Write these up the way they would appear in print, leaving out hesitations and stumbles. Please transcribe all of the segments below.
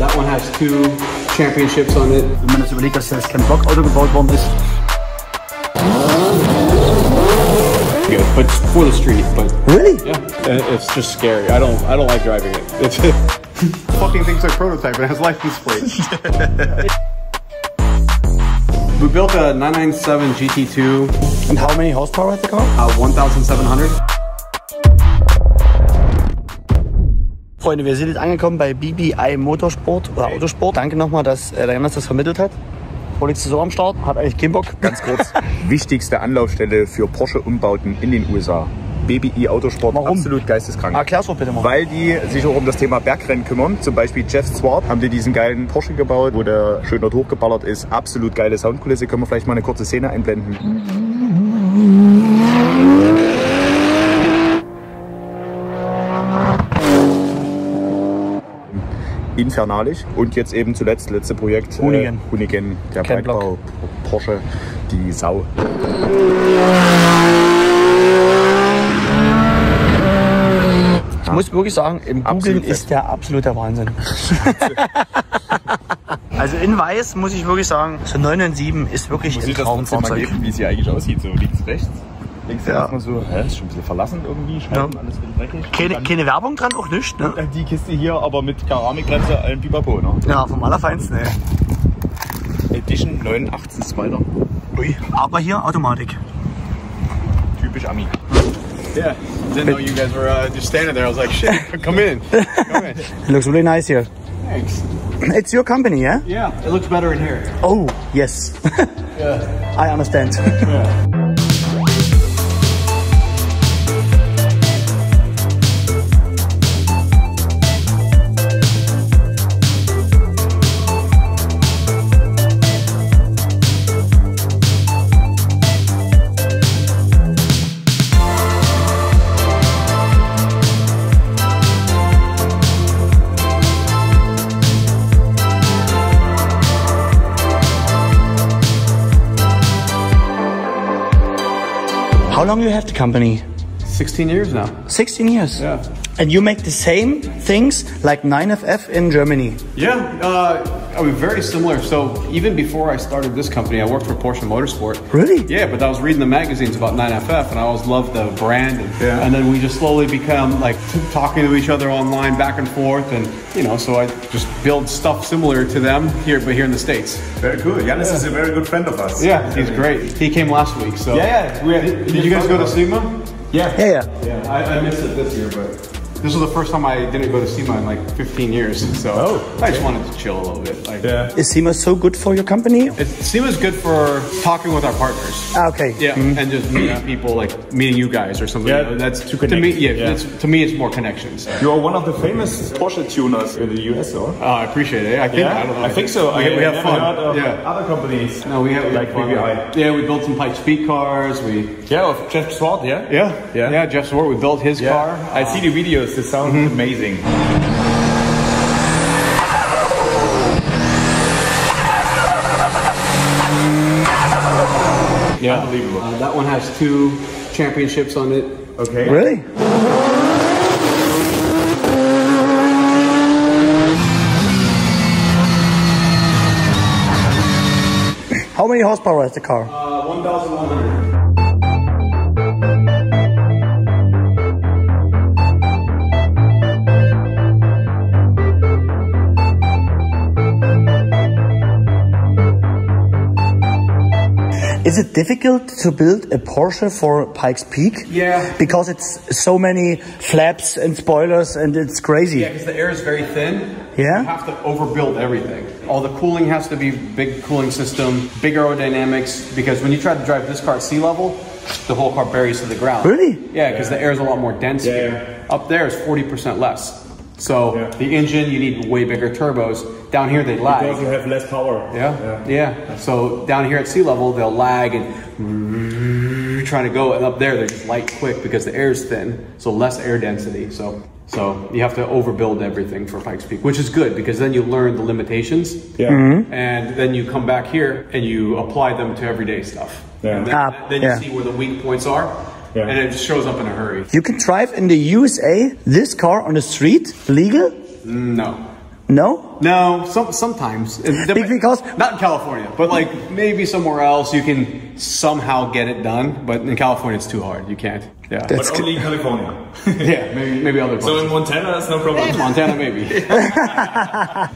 That one has 2 championships on it. Wenn man das überlegt, dass das kein Blockauto gebaut worden ist. Good, but for the street. But Really? yeah, it's just scary. I don't like driving it. It's fucking things like prototype. It has license plates. We built a 997 GT2. And how many horsepower has the car? 1,700. Freunde, wir sind jetzt angekommen bei BBI Motorsport oder Autosport. Danke nochmal, dass der Jonas das vermittelt hat. Felix ist so am Start, hat eigentlich keinen Bock. Ganz kurz, wichtigste Anlaufstelle für Porsche-Umbauten in den USA. BBI Autosport. Warum? Absolut geisteskrank. Erklär's doch bitte mal. Weil die sich auch um das Thema Bergrennen kümmern. Zum Beispiel Jeff Swart haben die diesen geilen Porsche gebaut, wo der schön dort hochgeballert ist. Absolut geile Soundkulisse. Können wir vielleicht mal eine kurze Szene einblenden? Infernalisch. Und jetzt eben zuletzt, letzte Projekt, Hoonigan. Hoonigan, der Kein Breitbau Porsche, die Sau. Ich muss wirklich sagen, im Googlen ist der absolute Wahnsinn. Also in Weiß muss ich wirklich sagen, so 997 ist wirklich ein Traumfahrzeug. Wie es hier eigentlich aussieht, so links, rechts. Links Ja. erstmal so, ist schon ein bisschen verlassen irgendwie, Scheiben, Ja. alles ein bisschen dreckig. Keine Werbung dran, auch nicht, ne? Die Kiste hier aber mit Keramikgrenze, allen Pipapo, ne? Ja, vom Allerfeinsten, ey. Edition 89 Spider. Ui, aber hier Automatik. Typisch Ami. Yeah, didn't know you guys were just standing there. I was like, shit, come in. Come in. It looks really nice here. Thanks. It's your company, yeah? Yeah, it looks better in here. Oh, yes. Yeah. I understand. How long you have the company? 16 years now. 16 years. Yeah. And you make the same things like 9FF in Germany. Yeah, I mean, very similar. So even before I started this company, I worked for Porsche Motorsport. Really? Yeah, but I was reading the magazines about 9FF, and I always loved the brand. And then we just slowly become like talking to each other online, back and forth, and you know, so I just build stuff similar to them here, but here in the States. Very cool. Janis is a very good friend of us. Yeah, he's great. He came last week. So Yeah. Did you guys go to SEMA? Yeah. Yeah. Yeah, I missed it this year, but this was the first time I didn't go to SEMA in like 15 years. So I just wanted to chill a little bit. Like, Is SEMA so good for your company? SEMA's good for talking with our partners. Ah, okay. Yeah, and just meeting people, like meeting you guys or something. Yeah, that's to to connect. me. Yeah, Yeah. to me, it's more connections. You are one of the famous Porsche tuners in the US, or? I appreciate it. I think I don't know. I think so. We have fun. Yeah. Other companies. No, we have like fun. BBI. Yeah, we built some Pikes Peak cars. Yeah, of Jeff Swart, yeah? Yeah. Jeff Swart. We built his car. I see the videos. They sound amazing. Yeah, Unbelievable. That one has 2 championships on it. Okay. Really? How many horsepower has the car? 1,100. Is it difficult to build a Porsche for Pikes Peak? Yeah. Because it's so many flaps and spoilers and it's crazy. Yeah, because the air is very thin. Yeah? You have to overbuild everything. All the cooling has to be big cooling system, big aerodynamics, because when you try to drive this car at sea level, the whole car buries to the ground. Really? Yeah, because the air is a lot more dense here. Up there is 40% less. So the engine, you need way bigger turbos. Down here they lag. Because you have less power. Yeah. So down here at sea level, they'll lag and trying to go, and up there they're just light quick because the air is thin, so less air density. So you have to overbuild everything for Pikes Peak, which is good because then you learn the limitations. Yeah. And then you come back here and you apply them to everyday stuff. Yeah. And then you see where the weak points are. Yeah. And it just shows up in a hurry. You can drive in the USA this car on the street, legal? No. No? No, sometimes. Because not in California, but like maybe somewhere else you can somehow get it done. But in California, it's too hard. You can't. Yeah. But only in California. Yeah, maybe other places. So in Montana is no problem. Montana, maybe.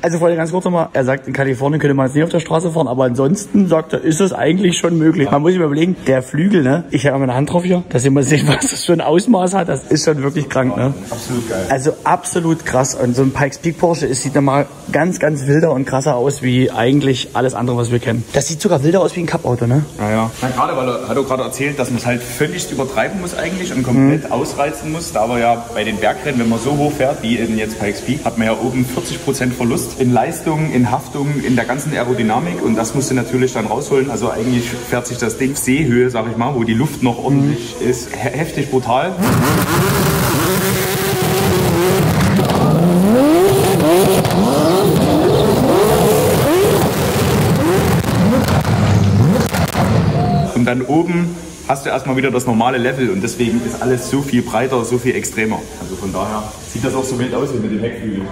Also Freunde, ganz kurz nochmal, er sagt, in Kalifornien könnte man jetzt nicht auf der Straße fahren, aber ansonsten, sagt er, ist es eigentlich schon möglich. Man muss sich mal überlegen, der Flügel, ne? Ich habe meine Hand drauf hier, dass ihr mal seht, was das für ein Ausmaß hat, das ist schon wirklich krank, ne? Absolut geil. Also absolut krass. Und so ein Pikes Peak Porsche, sieht nochmal ganz, ganz wilder und krasser aus, wie eigentlich alles andere, was wir kennen. Das sieht sogar wilder aus wie ein Cup-Auto, ne? Ja. Na, gerade, weil er hat auch gerade erzählt, dass man es halt völlig übertreiben muss eigentlich und komplett ausreizen muss. Da aber ja bei den Bergrennen, wenn man so hoch fährt, wie eben jetzt Pikes Peak, hat man ja oben 40% Verlust in Leistung, in Haftung, in der ganzen Aerodynamik und das musst du natürlich dann rausholen. Also eigentlich fährt sich das Ding Seehöhe, sag ich mal, wo die Luft noch ordentlich ist, heftig brutal. Und dann oben hast du erstmal wieder das normale Level und deswegen ist alles so viel breiter, so viel extremer. Also von daher sieht das auch so wild aus wie mit dem Heckflügel.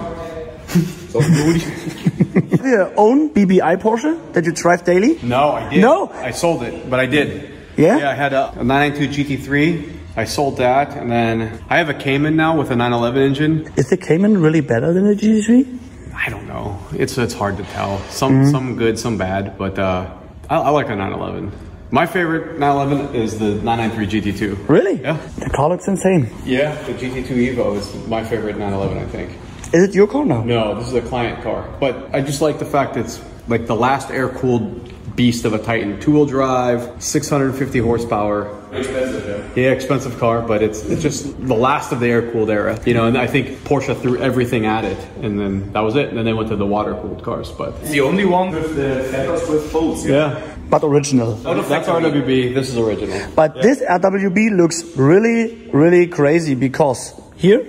Your own BBI Porsche that you drive daily? No, I did. No? I sold it, but I did. Yeah? Yeah, I had a 992 GT3. I sold that, and then I have a Cayman now with a 911 engine. Is the Cayman really better than the GT3? I don't know. It's hard to tell. Some good, some bad, but I like a 911. My favorite 911 is the 993 GT2. Really? Yeah. The car looks insane. Yeah, the GT2 Evo is my favorite 911, I think. Is it your car now? No, this is a client car. But I just like the fact it's like the last air-cooled beast of a Titan. 2-wheel drive, 650 horsepower. Expensive, Yeah, expensive car, but it's just the last of the air-cooled era. You know, and I think Porsche threw everything at it, and then that was it. And then they went to the water-cooled cars, but... It's the only one with the feathers with bolts. Yeah. But original. That's RWB, this is original. But this RWB looks really, really crazy because here,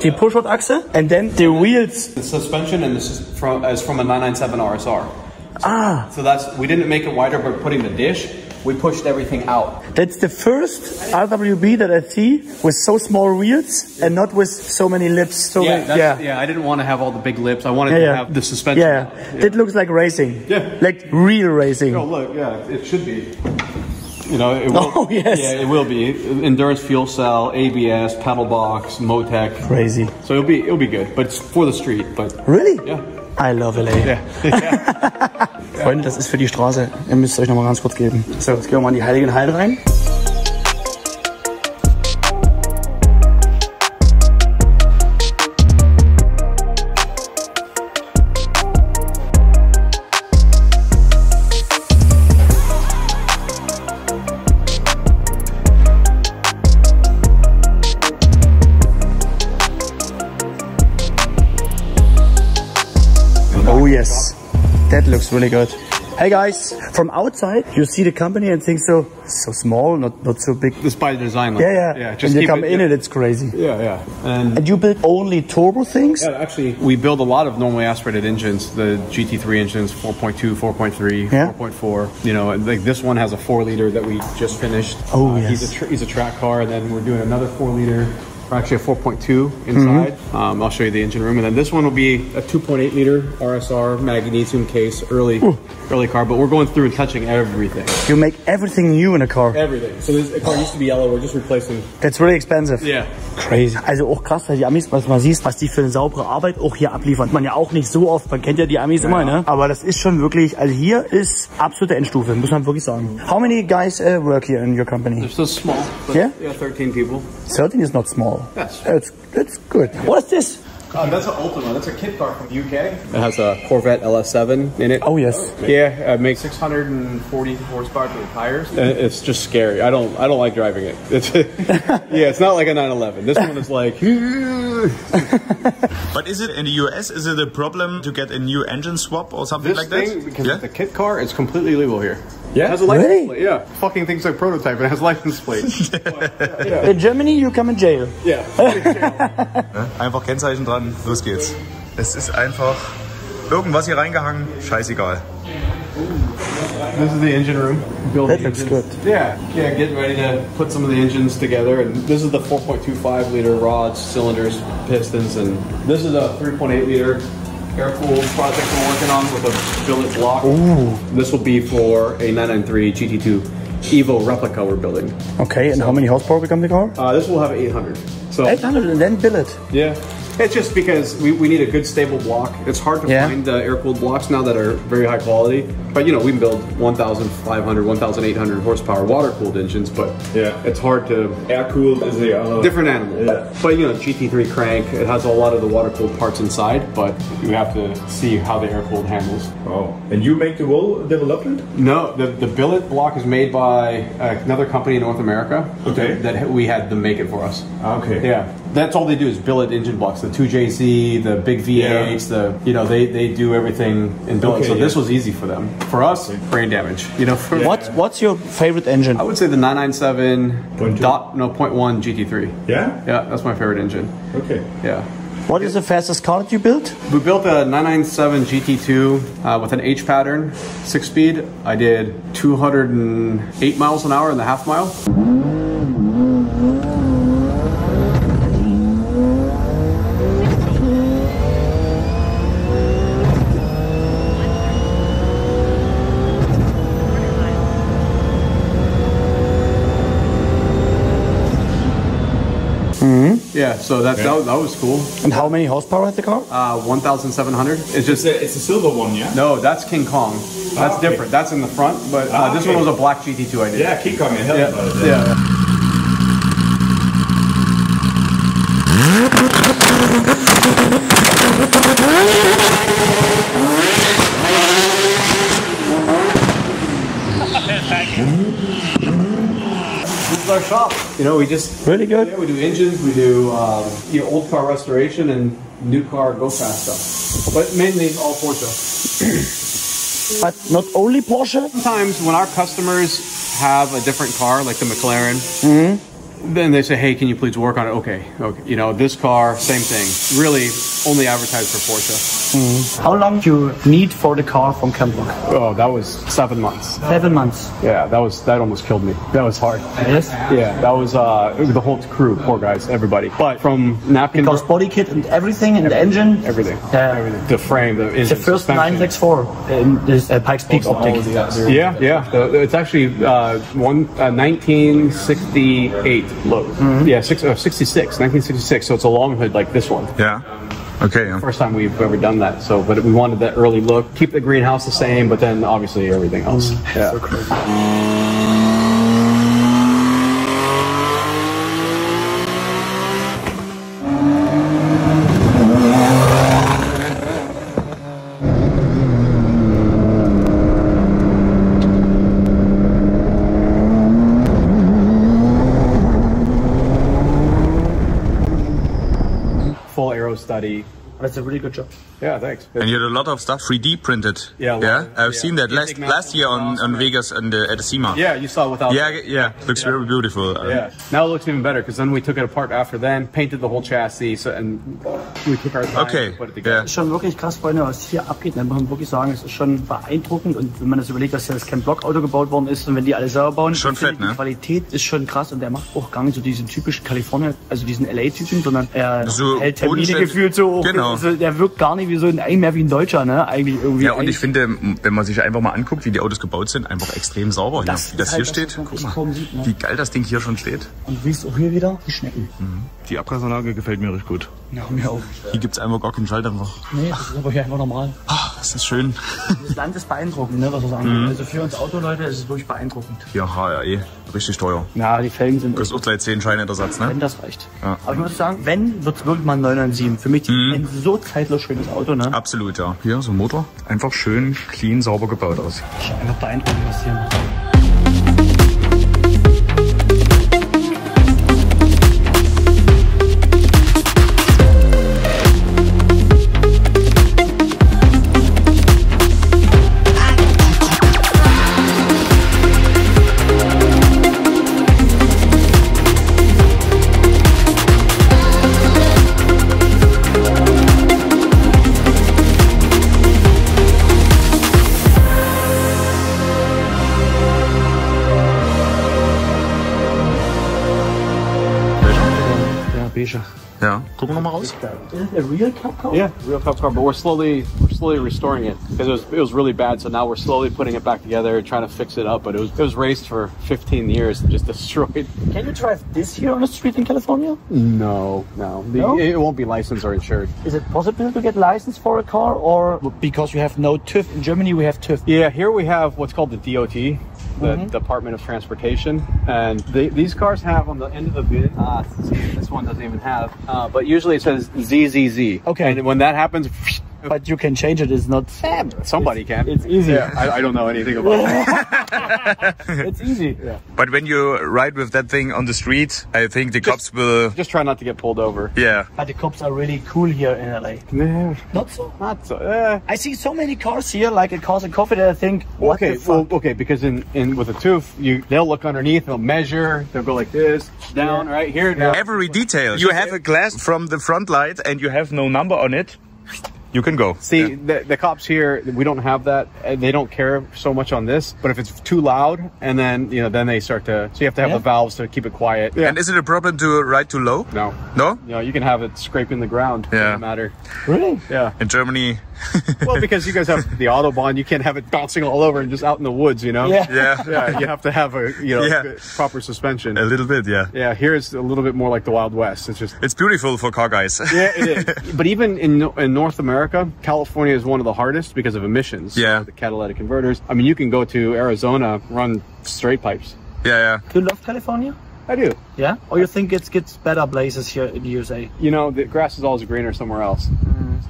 the push-rod axle, and then the wheels. The suspension and this is from a 997 RSR. Ah. So we didn't make it wider by putting the dish. We pushed everything out. That's the first RWB that I see with so small wheels and not with so many lips. Yeah, I didn't want to have all the big lips. I wanted to have the suspension. Yeah. It looks like racing. Yeah. Like real racing. Oh, look, yeah, it should be. You know, it will. Oh, yes. Yeah, it will be. Endurance fuel cell, ABS, pedal box, Motec. Crazy. So it'll be good, but it's for the street. But really? Yeah. I love LA. Yeah. Freunde, das ist für die Straße. Ihr müsst es euch noch mal ganz kurz geben. So, jetzt gehen wir mal in die Heiligen Hallen rein. Oh yes, that looks really good. Hey guys, from outside you see the company and think so small, not so big. It's by design. Like, Yeah. Just when you come in it's crazy. Yeah. And you build only turbo things? Yeah, actually, we build a lot of normally aspirated engines. The GT3 engines, 4.2, 4.3, 4.4. You know, like this one has a 4-liter that we just finished. Oh yes. He's a track car, and then we're doing another 4-liter. Or actually a 4.2 inside. I'll show you the engine room, and then this one will be a 2.8 liter RSR magnesium case, early car. But we're going through and touching everything. You make everything new in a car. Everything. So this car used to be yellow. We're just replacing. That's really expensive. Yeah. Crazy. Also auch krass, weil die Amis, was man sieht, was die für eine saubere Arbeit auch hier abliefern. Man ja auch nicht so oft. Man kennt ja die Amis immer, ne? Aber das ist schon wirklich. Also hier ist absolute Endstufe, muss man wirklich sagen. How many guys work here in your company? They're so small. Yeah. 13 people. 13 is not small. Yes. That's good. What is this? That's an Ultima. That's a kit car from the UK. It has a Corvette LS7 in it. Oh yes. Yeah, it makes 640 horsepower to the tires. It's just scary. I don't like driving it. It's not like a 911. This one is like. But is it in the US? Is it a problem to get a new engine swap or something like that? Because it's a kit car, it's completely legal here. Yeah? It has a license Really? plate. Yeah. Fucking thing's like prototype. It has license plates. In Germany you come in jail. Yeah. Einfach Kennzeichen dran, los geht's. Es ist einfach irgendwas hier reingehangen, scheißegal. This is the engine room. That looks good. Yeah, getting ready to put some of the engines together. And this is the 4.25 liter rods, cylinders, pistons, and this is a 3.8 liter air-cooled project we're working on with a billet block. Ooh. This will be for a 993 GT2 Evo replica we're building. Okay, and how many horsepower become the car? This will have 800. So 800 and then billet. Yeah. It's just because we need a good stable block. It's hard to find air-cooled blocks now that are very high quality. But you know, we can build 1,500, 1,800 horsepower water-cooled engines, but it's hard to... Air-cooled is the different animal. Yeah. But you know, GT3 crank, it has a lot of the water-cooled parts inside, but you have to see how the air-cooled handles. Oh. And you make the whole development? No, the billet block is made by another company in North America. Okay. That we had them make it for us. Okay. Yeah. That's all they do is billet engine blocks. The 2JZ, the big V8s, they do everything in billet. Okay, so this was easy for them. For us, brain damage. You know. What's your favorite engine? I would say the 997.1 GT3. Yeah. Yeah, that's my favorite engine. Okay. Yeah. What is the fastest car that you built? We built a 997 GT2 with an H pattern, 6-speed. I did 208 miles an hour in the half mile. Yeah, so that was cool. And how many horsepower has the car? 1,700. It's just it's a silver one, yeah. No, that's King Kong. That's different. That's in the front, but this one was a black GT2 I did. Yeah, King Kong. This is our shop. You know, we just really good. Yeah, we do engines, we do old car restoration and new car go fast stuff, but mainly all Porsche. But not only Porsche. Sometimes when our customers have a different car, like the McLaren, then they say, "Hey, can you please work on it?" Okay. You know, this car, same thing. Really, only advertised for Porsche. How long do you need for the car from Camp-Block? Oh, that was 7 months. 7 months. Yeah, that almost killed me. That was hard. Yes. Yeah, that was the whole crew, poor guys, everybody. But from napkin, because body kit and everything, and the engine, everything, everything. The frame, the engine, the first suspension. 964 in this Pikes Peak optic. Yeah. It's actually 1968 look. Yeah, 66, 1966. So it's a long hood like this one. Yeah. Okay. Yeah. First time we've ever done that. So, but we wanted that early look, keep the greenhouse the same, but then obviously everything else. Yeah. So crazy. Full aero study. That's a really good job. Yeah, thanks. And you had a lot of stuff 3D printed. Yeah. I've seen that last year on Vegas and at the SEMA. Yeah, you saw without. Yeah. Looks very beautiful. Yeah. Now it looks even better because then we took it apart after then, painted the whole chassis, and we took our time to put it together. Das ist schon wirklich krass, Freunde, was hier abgeht. Da muss man wirklich sagen, es ist schon beeindruckend. Und wenn man das überlegt, dass das Camp-Block-Auto gebaut worden ist und wenn die alle selber bauen, schon fett, ne? Die Qualität ist schon krass und der macht auch gar nicht so diesen typischen Kalifornien, also diesen LA-Typen, sondern er so hält Termine gefühlt so hoch. Genau. Also der wirkt gar nicht wie so mehr wie ein Deutscher, ne? Eigentlich irgendwie. Ja, und ich finde, wenn man sich einfach mal anguckt, wie die Autos gebaut sind, einfach extrem sauber. Wie das hier halt steht. Guck mal, sieht, ne? wie geil das Ding hier schon steht. Und wie ist auch hier wieder? Die Schnecken. Die Abgasanlage gefällt mir richtig gut. Ja, mir auch. Hier gibt es einfach gar keinen Schalldämpfer. Nee, das ist aber hier einfach normal. Das ist schön. Das Land ist beeindruckend, ne, was wir sagen. Also für uns Autoleute ist es wirklich beeindruckend. Ja, HRE, richtig teuer. Ja, die Felgen sind... Das ist auch gleich 10 Scheine der Satz, ne? Wenn das reicht. Ja. Aber ich muss sagen, wenn, wird es wirklich mal ein 997. Für mich ein so zeitlos schönes Auto, ne? Absolut, ja. Hier, so ein Motor. Einfach schön, clean, sauber gebaut aus. Einfach beeindruckend, was hier macht. Ja, gucken wir mal raus. Is it a real cup car? Yeah, real cup car, but we're slowly restoring it because it was really bad. So now we're slowly putting it back together, trying to fix it up. But it was raced for 15 years and just destroyed. Can you drive this here on the street in California? No. It won't be licensed or insured. Is it possible to get license for a car, or because we have no TÜV in Germany, we have TÜV? Yeah, here we have what's called the DOT, the Department of Transportation, and these cars have on the end of the VIN. This one doesn't even have, but usually it says ZZZ. Okay. And when that happens, But you can change it. It's not. somebody can. It's easy. Yeah, I don't know anything about it. It's easy. Yeah. But when you ride with that thing on the street, I think the cops will... Just try not to get pulled over. Yeah. But the cops are really cool here in LA. Yeah. Not so. Not so. I see so many cars here, like a Cars and Coffee, that I think, what the fuck? Okay, because in with a TÜV, they'll look underneath, they'll measure, they'll go like this, down, right here. Down. Every detail. You have a glass from the front light and you have no number on it. You can go. See, the cops here, we don't have that. They don't care so much on this. But if it's too loud, and then then they start to. So you have to have the valves to keep it quiet. Yeah. And is it a problem to ride too low? No. No? You can have it scraping the ground. Yeah. Doesn't matter. Really? Yeah. In Germany. Well, because you guys have the Autobahn, you can't have it bouncing all over and just out in the woods, Yeah. Yeah, you have to have a good, proper suspension. A little bit, yeah. Yeah, here it's a little bit more like the Wild West. It's just It's beautiful for car guys. yeah, it is. But even in North America, California is one of the hardest because of emissions. Yeah. The catalytic converters. I mean, you can go to Arizona, run straight pipes. Yeah. Do you love California? I do. Yeah? Or you think it gets better places here in the USA? The grass is always greener somewhere else.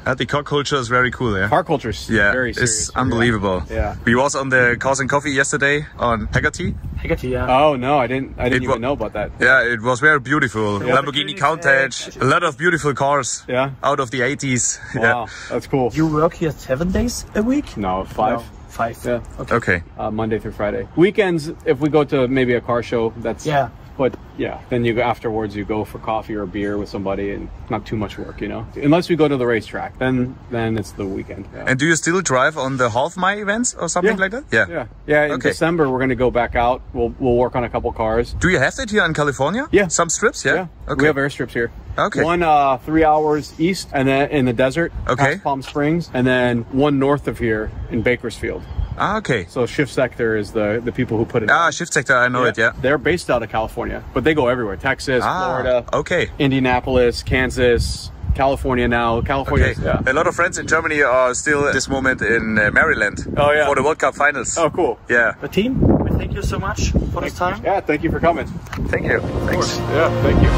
The car culture is very cool, yeah. Car culture is very serious. It's unbelievable. Yeah. We was on the Cars and Coffee yesterday on Haggerty. Haggerty, yeah. Oh no, I didn't even know about that. Yeah, it was very beautiful. Lamborghini Countach, a lot of beautiful cars. Yeah. Out of the 80s. Wow, that's cool. You work here 7 days a week? No, 5. No, 5. Yeah. Okay. Monday through Friday. Weekends, if we go to maybe a car show, that's Yeah. But yeah, then afterwards you go for coffee or a beer with somebody, and not too much work, Unless we go to the racetrack, then it's the weekend. Yeah. And do you still drive on the half mile events or something like that? Yeah. In December we're gonna go back out. We'll work on a couple cars. Do you have that here in California? Yeah. Some strips, yeah? Okay. We have airstrips here. Okay. One 3 hours east, and then in the desert, Okay. past Palm Springs, and then one north of here in Bakersfield. Okay. So Shift Sector is the people who put it. Shift Sector, I know it, yeah. They're based out of California, but they go everywhere: Texas, Florida, Okay. Indianapolis, Kansas, California now. California. Okay. Yeah. A lot of friends in Germany are still at this moment in Maryland. Oh, yeah. For the World Cup finals. Oh, cool. Yeah. The team, we thank you so much for this time. Yeah, thank you for coming. Thank you. Thanks. Yeah, thank you.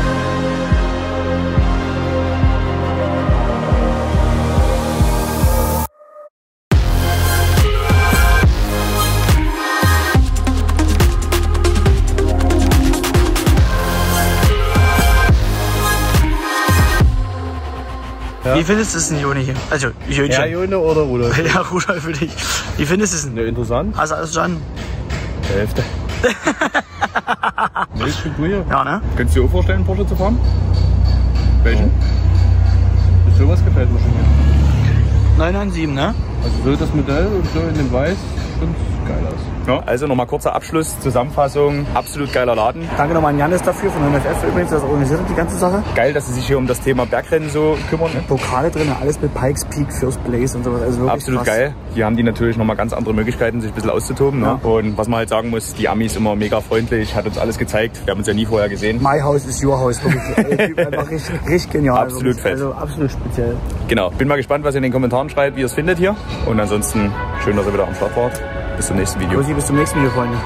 Wie findest du es denn, Joni, hier? Also, Jönchen. Ja, Jone oder Rudolf? Ja, Rudolf für dich. Wie findest du es denn? Ne, interessant. Hast du alles verstanden? Hälfte. Ne, ist schon cool hier. Ja, ne? Könntest du dir auch vorstellen, Porsche zu fahren? Welchen? Sowas gefällt mir schon hier. 997, ne? Also so das Modell und so in dem Weiß, schon geil aus. Ja. Also nochmal kurzer Abschluss, Zusammenfassung. Absolut geiler Laden. Danke nochmal an Janis dafür von NFF übrigens, das organisiert hat, die ganze Sache. Geil, dass sie sich hier um das Thema Bergrennen so kümmern. Ne? Pokale drin, alles mit Pikes Peak, First Place und sowas. Also wirklich Absolut krass. geil. Hier haben die natürlich nochmal ganz andere Möglichkeiten, sich ein bisschen auszutoben. Ne? Und was man halt sagen muss, die Amis immer mega freundlich, hat uns alles gezeigt. Wir haben uns ja nie vorher gesehen. My House is your house, wirklich. Der Typ einfach richtig genial. Absolut fett. Also absolut speziell. Genau. Bin mal gespannt, was ihr in den Kommentaren schreibt, wie ihr es findet hier. Und ansonsten schön, dass ihr wieder am Start wart. Bis zum nächsten Video. Bis zum nächsten Video, Freunde.